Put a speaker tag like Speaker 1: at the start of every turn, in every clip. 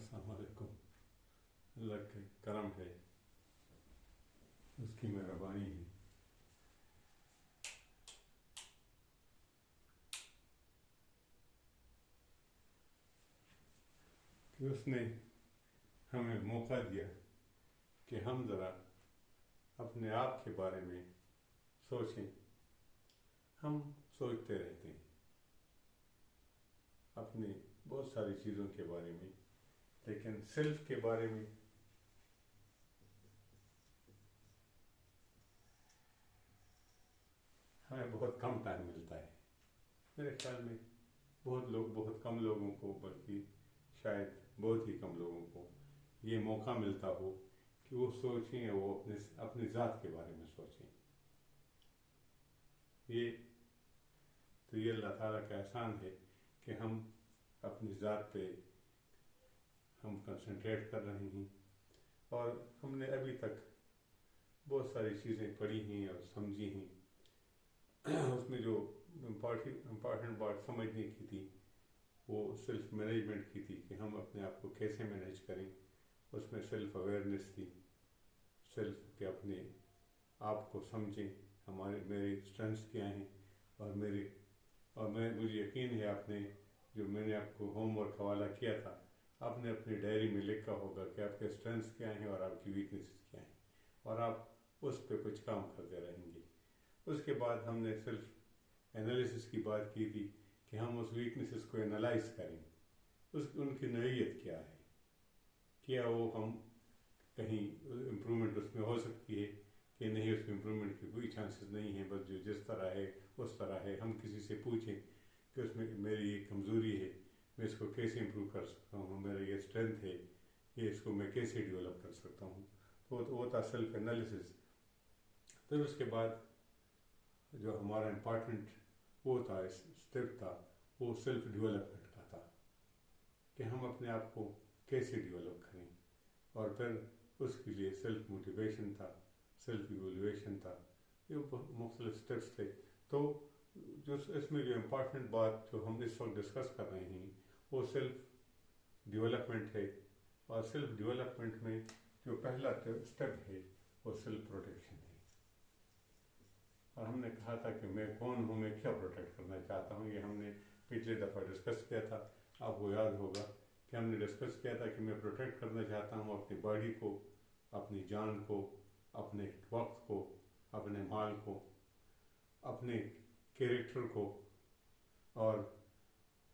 Speaker 1: अस्सलाम वालेकुम। अल्लाह का करम है, उसकी मेहरबानी है कि उसने हमें मौका दिया कि हम ज़रा अपने आप के बारे में सोचें। हम सोचते रहते हैं अपनी बहुत सारी चीज़ों के बारे में, लेकिन सेल्फ के बारे में हमें बहुत कम टाइम मिलता है। मेरे ख्याल में बहुत कम लोगों को, बल्कि शायद बहुत ही कम लोगों को ये मौका मिलता हो कि वो सोचें, वो अपनी ज़ात के बारे में सोचें। ये अल्लाह ताला का एहसान है कि हम अपनी ज़ात पे हम कंसंट्रेट कर रहे हैं, और हमने अभी तक बहुत सारी चीज़ें पढ़ी हैं और समझी हैं। उसमें जो इम्पॉर्टेंट बात समझने की थी वो सेल्फ मैनेजमेंट की थी कि हम अपने आप को कैसे मैनेज करें। उसमें सेल्फ अवेयरनेस थी, सेल्फ के अपने आप को समझें, मेरे स्ट्रेंथ्स क्या हैं, और मुझे यकीन है मैंने आपको होमवर्क हवाला किया था, आपने अपनी डायरी में लिखा होगा कि आपके स्ट्रेंथ्स क्या हैं और आपकी वीकनेसेस क्या हैं, और आप उस पर कुछ काम करते रहेंगे। उसके बाद हमने सेल्फ एनालिसिस की बात की थी कि हम उस वीकनेसेस को एनालाइज करें, उनकी नौइयत क्या है, क्या वो हम कहीं इम्प्रूवमेंट उसमें हो सकती है कि नहीं, उसमें इम्प्रूवमेंट की कोई चांसेस नहीं है, बस जो जिस तरह है उस तरह है। हम किसी से पूछें कि उसमें मेरी ये कमज़ोरी है, मैं इसको कैसे इम्प्रूव कर सकता हूँ, मेरा ये स्ट्रेंथ है, ये इसको मैं कैसे डेवलप कर सकता हूँ। तो वो था सेल्फ एनालिसिस। फिर उसके बाद जो हमारा इम्पॉर्टेंट स्टेप था वो सेल्फ डेवलपमेंट का था कि हम अपने आप को कैसे डेवलप करें, और फिर उसके लिए सेल्फ मोटिवेशन था, सेल्फ इवैल्यूएशन था। ये मुख्तलिफ स्टेप्स थे। तो जो इसमें जो इम्पॉर्टेंट बात जो हम इस वक्त डिस्कस कर रहे हैं वो सेल्फ डेवलपमेंट है, और सेल्फ डेवलपमेंट में जो पहला स्टेप है वो सेल्फ प्रोटेक्शन है। और हमने कहा था कि मैं कौन हूँ, मैं क्या प्रोटेक्ट करना चाहता हूँ। ये हमने पिछले दफ़ा डिस्कस किया था, आपको याद होगा कि हमने डिस्कस किया था कि मैं प्रोटेक्ट करना चाहता हूँ अपनी बॉडी को, अपनी जान को, अपने वक्त को, अपने माल को, अपने कैरेक्टर को, और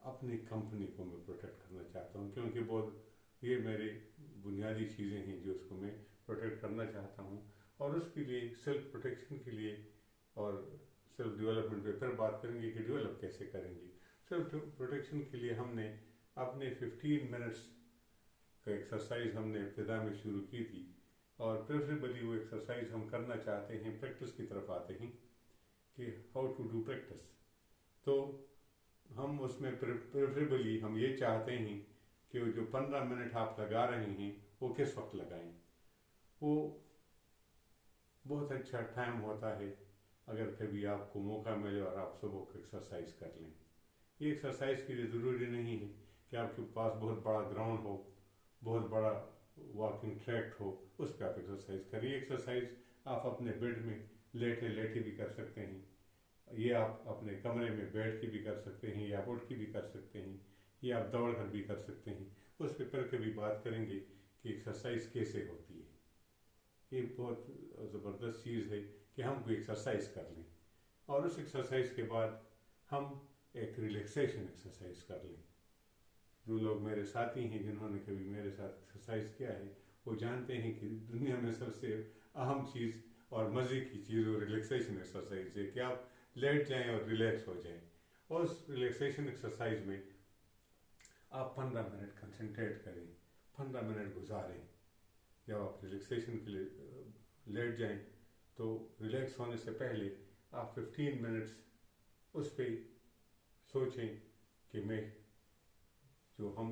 Speaker 1: अपनी कंपनी को मैं प्रोटेक्ट करना चाहता हूँ, क्योंकि ये मेरी बुनियादी चीज़ें हैं जो उसको मैं प्रोटेक्ट करना चाहता हूँ। और उसके लिए सेल्फ प्रोटेक्शन के लिए और सेल्फ डेवलपमेंट पे फिर बात करेंगे कि डेवलप कैसे करेंगे। सेल्फ प्रोटेक्शन के लिए हमने अपने 15 मिनट्स का एक्सरसाइज हमने इब्तिदा में शुरू की थी, और प्रेफरेबली वो एक्सरसाइज हम करना चाहते हैं, प्रैक्टिस की तरफ आते हैं कि हाउ टू डू प्रैक्टिस। तो हम उसमें प्रेफरेबली हम ये चाहते हैं कि जो 15 मिनट आप लगा रहे हैं वो किस वक्त लगाएं। वो बहुत अच्छा टाइम होता है अगर कभी आपको मौका मिले और आप सुबह को एक्सरसाइज कर लें। ये एक्सरसाइज के लिए ज़रूरी नहीं है कि आपके पास बहुत बड़ा ग्राउंड हो, बहुत बड़ा वॉकिंग ट्रैक हो, उस पर आप एक्सरसाइज करिए। एक्सरसाइज आप अपने बेड में लेटे लेटे भी कर सकते हैं, ये आप अपने कमरे में बैठ के भी कर सकते हैं, या उठ के भी कर सकते हैं, ये आप दौड़ कर भी कर सकते हैं। उस पर फिर कभी बात करेंगे कि एक्सरसाइज कैसे होती है। ये बहुत ज़बरदस्त चीज़ है कि हम कोई एक्सरसाइज कर लें, और उस एक्सरसाइज के बाद हम एक रिलैक्सेशन एक्सरसाइज कर लें। जो लोग मेरे साथी हैं जिन्होंने कभी मेरे साथ एक्सरसाइज किया है वो जानते हैं कि दुनिया में सबसे अहम चीज़ और मज़े की चीज़ वो रिलैक्सेशन एक्सरसाइज है कि आप लेट जाएं और रिलैक्स हो जाएं। और उस रिलैक्सेशन एक्सरसाइज में आप 15 मिनट कंसंट्रेट करें, 15 मिनट गुजारें। जब आप रिलैक्सेशन के लिए लेट जाएं तो रिलैक्स होने से पहले आप 15 मिनट्स उस पर सोचें कि मैं जो हम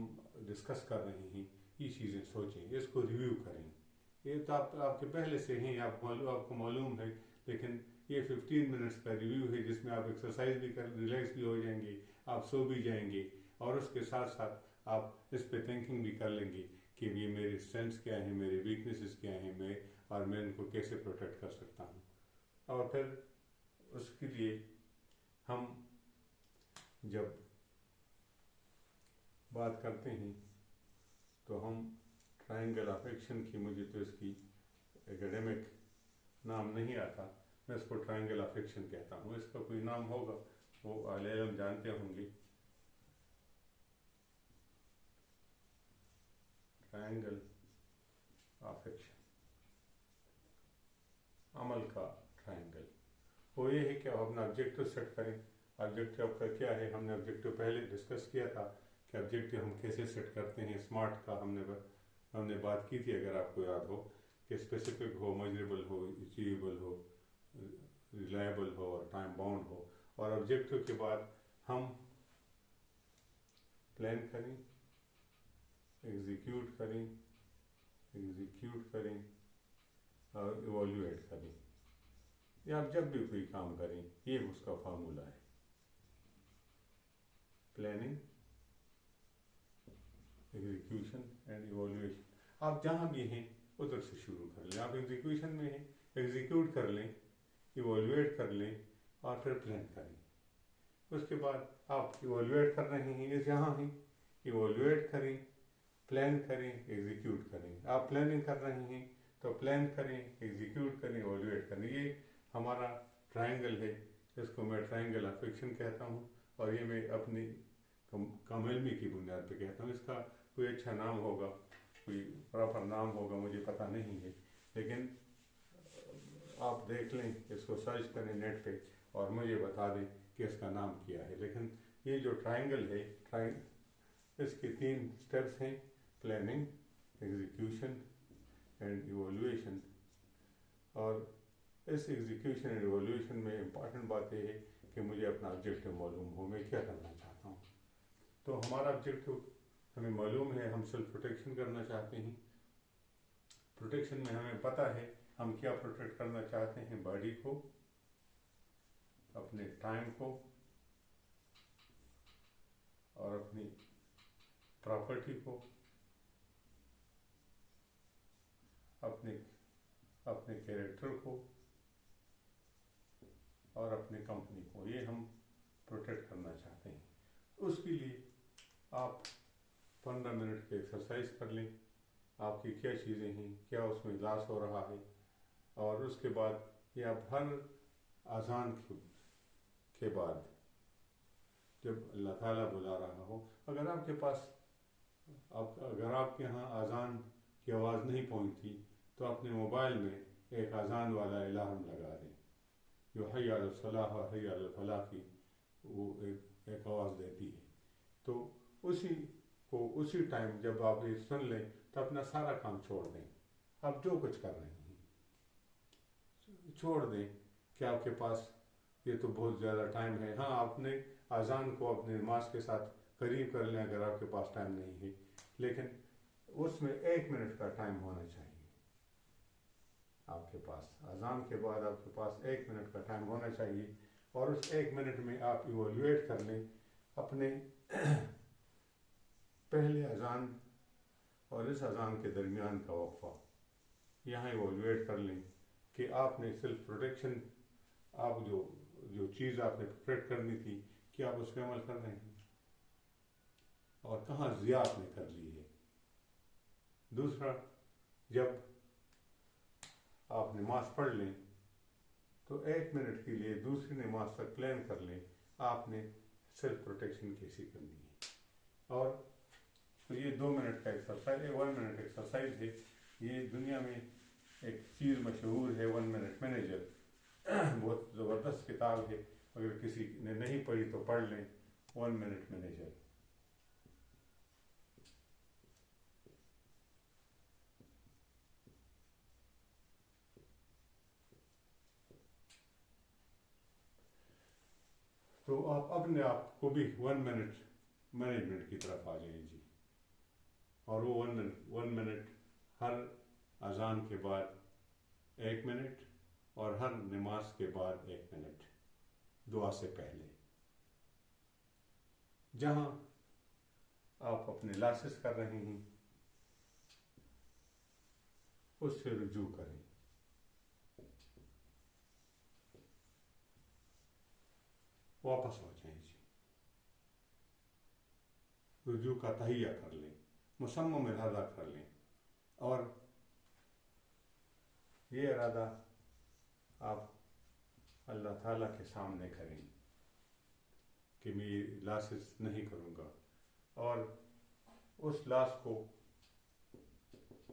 Speaker 1: डिस्कस कर रहे हैं ये चीज़ें सोचें, इसको रिव्यू करें। ये तो आपके पहले से हैं, आपको मालूम है, लेकिन ये 15 मिनट्स का रिव्यू है जिसमें आप एक्सरसाइज भी कर, रिलैक्स भी हो जाएंगे, आप सो भी जाएंगे, और उसके साथ साथ आप इस पे थिंकिंग भी कर लेंगे कि ये मेरी स्ट्रेंथ्स क्या हैं, मेरी वीकनेसेस क्या हैं, और मैं इनको कैसे प्रोटेक्ट कर सकता हूँ। और फिर उसके लिए हम जब बात करते हैं तो हम ट्रायंगल ऑफ एक्शन की, मुझे तो इसकी एकेडमिक नाम नहीं आता, मैं इसको ट्रायंगल ऑफ एक्शन कहता हूँ। इसका कोई नाम होगा, वो आलिम जानते होंगे। ट्रायंगल ऑफ एक्शन, अमल का ट्रायंगल। वो ये है कि आप अपना ऑब्जेक्टिव सेट करें। ऑब्जेक्टिव आपका क्या है? हमने ऑब्जेक्टिव पहले डिस्कस किया था कि ऑब्जेक्टिव हम कैसे सेट करते हैं। स्मार्ट का हमने बात की थी, अगर आपको याद हो, कि स्पेसिफिक हो, मेजरेबल हो, अचीवेबल हो, रिलायबल हो और टाइम बाउंड हो। और ऑब्जेक्टिव के बाद हम प्लान करें, एग्जीक्यूट करें और इवोल्यूएट करें। या आप जब भी कोई काम करें, ये उसका फार्मूला है, प्लानिंग, एग्जीक्यूशन एंड इवोल्यूएशन। आप जहाँ भी हैं उधर से शुरू कर लें। आप एग्जीक्यूशन में हैं, एग्जीक्यूट कर लें, इवोल्यूएट कर लें और फिर प्लान करें। उसके बाद आप इवोल्यूएट कर रहे हैं, जहाँ हैं इवोल्यूएट करें, प्लान करें, एग्जीक्यूट करें। आप प्लानिंग कर रहे हैं तो प्लान करें, एग्जीक्यूट करें, इवोल्यूएट करें। ये हमारा ट्रायंगल है, इसको मैं ट्रायंगल ऑफ एक्शन कहता हूँ। और ये मैं अपनी कम इल्मी की बुनियाद पे कहता हूँ। इसका कोई अच्छा नाम होगा, कोई प्रॉपर नाम होगा, मुझे पता नहीं है, लेकिन आप देख लें, इसको सर्च करें नेट पे और मुझे बता दें कि इसका नाम क्या है। लेकिन ये जो ट्रायंगल है, इसके 3 स्टेप्स हैं, प्लानिंग, एग्जीक्यूशन एंड इवोल्यूएशन। और इस एग्जीक्यूशन एंड इवोल्यूशन में इम्पॉर्टेंट बात यह है कि मुझे अपना ऑब्जेक्टिव मालूम हो, मैं क्या करना चाहता हूँ। तो हमारा ऑब्जेक्टिव हमें मालूम है, हम सेल्फ प्रोटेक्शन करना चाहते हैं। प्रोटेक्शन में हमें पता है हम क्या प्रोटेक्ट करना चाहते हैं, बॉडी को, अपने टाइम को और अपनी प्रॉपर्टी को, अपने कैरेक्टर को और अपनी कंपनी को। ये हम प्रोटेक्ट करना चाहते हैं। उसके लिए आप 15 मिनट की एक्सरसाइज कर लें, आपकी क्या चीज़ें हैं, क्या उसमें लॉस हो रहा है। और उसके बाद ये आप हर अजान के बाद, जब अल्लाह ताला बुला रहा हो, अगर आपके यहाँ अजान की आवाज़ नहीं पहुँचती तो अपने मोबाइल में एक अजान वाला अलार्म लगा दें, जो हय्या अलल सलाह और हय्या अलल फलाह की वो एक आवाज़ देती है। तो उसी टाइम जब आप ये सुन लें तो अपना सारा काम छोड़ दें। आप जो कुछ कर रहे हैं छोड़ दें कि आपके पास ये तो बहुत ज़्यादा टाइम है। हाँ, आपने अजान को अपने नमाज के साथ करीब कर लें अगर आपके पास टाइम नहीं है, लेकिन उसमें 1 मिनट का टाइम होना चाहिए आपके पास। अजान के बाद आपके पास 1 मिनट का टाइम होना चाहिए। और उस 1 मिनट में आप इवोल्यूएट कर लें अपने पहले अजान और इस अजान के दरमियान का वक्फा। यहाँ इवोल्यूएट कर लें कि आपने सेल्फ प्रोटेक्शन, आप जो चीज़ आपने प्रोटेक्ट करनी थी, क्या आप उस पर अमल कर रहे हैं और कहाँ ज़िया आपने कर ली है। दूसरा, जब आप नमाज पढ़ लें तो 1 मिनट के लिए दूसरी नमाज तक प्लान कर लें आपने सेल्फ प्रोटेक्शन कैसे करनी है। और तो ये 2 मिनट का एक्सरसाइज है, 1 मिनट एक्सरसाइज है। ये दुनिया में एक चीज़ मशहूर है, 1 मिनट मैनेजर। बहुत ज़बरदस्त किताब है, अगर किसी ने नहीं पढ़ी तो पढ़ लें, 1 मिनट मैनेजर। तो आप अपने आप को भी 1 मिनट मैनेजमेंट की तरफ आ जाएं जी। और वो 1 मिनट हर अजान के बाद 1 मिनट और हर नमाज के बाद 1 मिनट दुआ से पहले। जहाँ آپ اپنے لاسز کر رہے ہیں اس سے رجوع کریں. واپس ہو جائیں جی. رجوع کا تہیہ کر لیں, مصمم ارادہ کر لیں, اور یہ ارادہ آپ اللہ تعالیٰ کے سامنے کریں کہ میں یہ لاسز نہیں کروں گا. اور اس لاس کو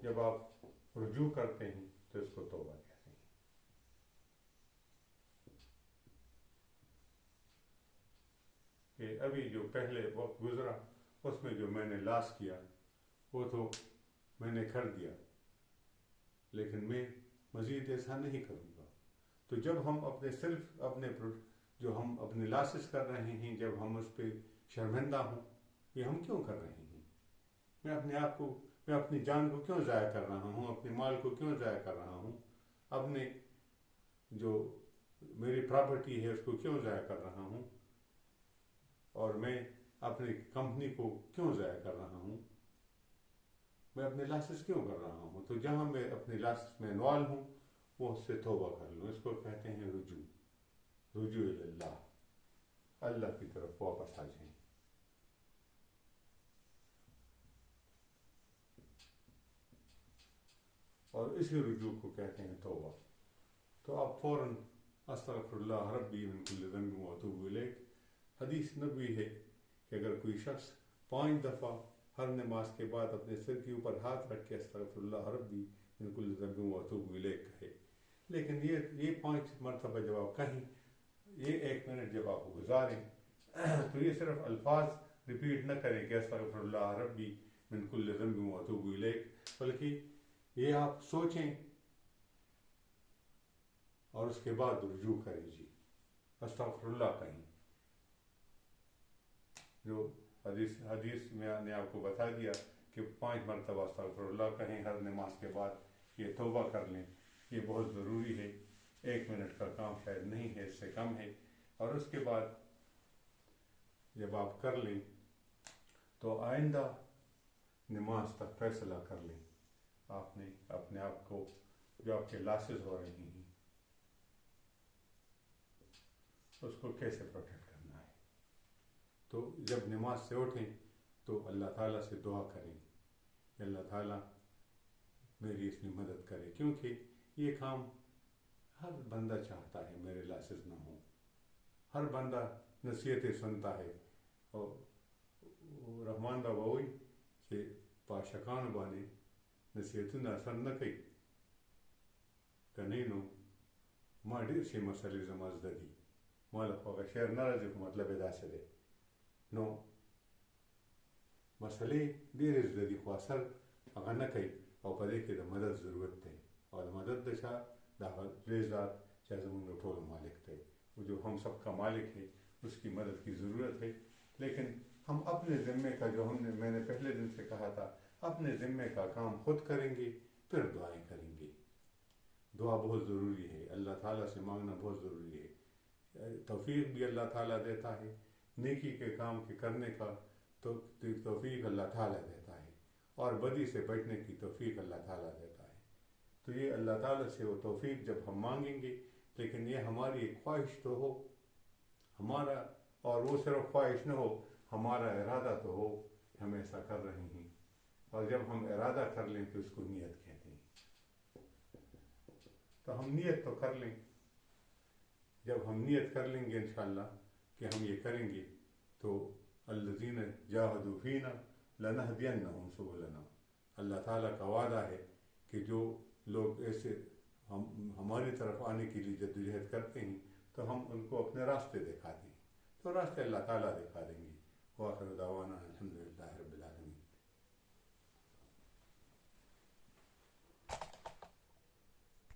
Speaker 1: جب آپ رجوع کرتے ہیں تو اس کو توبہ کہتے ہیں. کہ ابھی جو پہلے وقت گزرا اس میں جو میں نے لاس کیا وہ تو میں نے کر دیا, لیکن میں مزید ایسا نہیں کروں گا. تو جب ہم اپنے صرف اپنے جو ہم اپنے لاسز کر رہے ہیں, جب ہم اس پہ شرمندہ ہوں, یہ ہم کیوں کر رہے ہیں؟ میں اپنے آپ کو, میں اپنی جان کو کیوں ضائع کر رہا ہوں, اپنے مال کو کیوں ضائع کر رہا ہوں, اپنے جو میری پراپرٹی ہے اس کو کیوں ضائع کر رہا ہوں, اور میں اپنی کمپنی کو کیوں ضائع کر رہا ہوں, میں اپنے لاسز کیوں کر رہا ہوں؟ تو جہاں میں اپنے لاسز میں انوالو ہوں وہ اس سے توبہ کر لوں. اس کو کہتے ہیں رجوع. رجوع اللہ, اللہ کی طرف واپس آ جائیں. اور اسی رجوع کو کہتے ہیں توبہ. تو آپ فوراً استغفر اللہ ربی من کل ذنب واتوب الیہ. حدیث نبوی ہے کہ اگر کوئی شخص 5 دفعہ ہر نماز کے بعد اپنے سر کے اوپر ہاتھ رکھ کے استغفر اللہ ربی من کل ذنب واتوب الیہ کہے, لیکن یہ 5 مرتبہ جب آپ کہیں, یہ 1 منٹ جب آپ گزاریں تو یہ صرف الفاظ ریپیٹ نہ کریں کہ استغفر اللہ ربی من کل ذنب واتوب الیہ, بلکہ یہ آپ سوچیں اور اس کے بعد رجوع کریں جی. استغفر اللہ کہیں. جو حدیث میں نے آپ کو بتا دیا کہ 5 مرتبہ استغفر اللہ کہیں ہر نماز کے بعد, یہ توبہ کر لیں. یہ بہت ضروری ہے, 1 منٹ کا کام شاید نہیں ہے, اس سے کم ہے. اور اس کے بعد جب آپ کر لیں تو آئندہ نماز تک فیصلہ کر لیں آپ نے اپنے آپ کو, جو آپ کے لاسز ہو رہے ہیں اس کو کیسے پروٹیکٹ کرنا ہے. تو جب نماز سے اٹھیں تو اللہ تعالیٰ سے دعا کریں کہ اللہ تعالیٰ میری اس میں مدد کرے, کیونکہ یہ کام ہر بندہ چاہتا ہے میرے لاسز نہ ہوں. ہر بندہ نصیحتیں سنتا ہے, اور رحمان بابا وہی کہ پاشکان بانے نصیحتونه اثر نه کوي, کنی نو ما ډېر شي مسلې زما زده دي, ما له خو هغه شعر نه راځي, خو مطلب یې داسې دی. نو مسلې ډېرې زده دي خو اثر هغه نه کوي, او په دې کې د مدد ضرورت دی, او د مدد د چا د هغه لوی ذات چې زموږ ټولو مالک دی, جو ہم سب کا مالک ہے, اس کی مدد کی ضرورت ہے. لیکن ہم اپنے ذمے کا, جو میں نے پہلے دن سے کہا تھا, اپنے ذمے کا کام خود کریں گے, پھر دعائیں کریں گے. دعا بہت ضروری ہے, اللہ تعالیٰ سے مانگنا بہت ضروری ہے. توفیق بھی اللہ تعالیٰ دیتا ہے, نیکی کے کام کے کرنے کا تو توفیق اللہ تعالیٰ دیتا ہے, اور بدی سے بچنے کی توفیق اللہ تعالیٰ دیتا ہے. تو یہ اللہ تعالیٰ سے وہ توفیق جب ہم مانگیں گے, لیکن یہ ہماری ایک خواہش تو ہو ہمارا, اور وہ صرف خواہش نہ ہو, ہمارا ارادہ تو ہو کہ ہم ایسا کر رہے ہیں. اور جب ہم ارادہ کر لیں تو اس کو نیت کہتے ہیں. تو ہم نیت تو کر لیں. جب ہم نیت کر لیں گے انشاءاللہ کہ ہم یہ کریں گے, تو الذین جاہدوا فینا لنہدینہم سبلنا, اللہ تعالیٰ کا وعدہ ہے کہ جو لوگ ایسے ہماری طرف آنے کے لیے جدوجہد کرتے ہیں تو ہم ان کو اپنے راستے دکھاتے ہیں. تو راستے اللہ تعالیٰ دکھا دیں گے. وآخر دعوانا الحمدللہ رب العالمین.